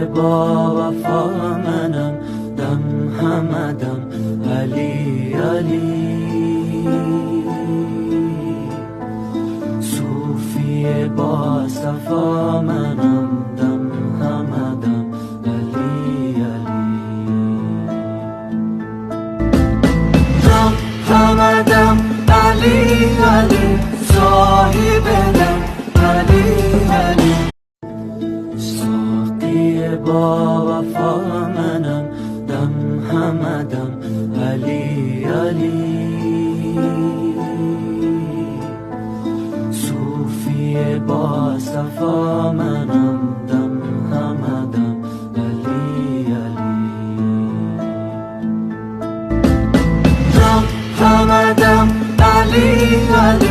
با وفا منم، دم همدم علی علی. صوفی با صفا منم، دم همدم علی علی. دم همدم علی علی، صاحب دم علی علی. با وفا منم، دم همدم علی علی. صوفی با صفا منم، دم همدم علی علی. دم همدم علی علی،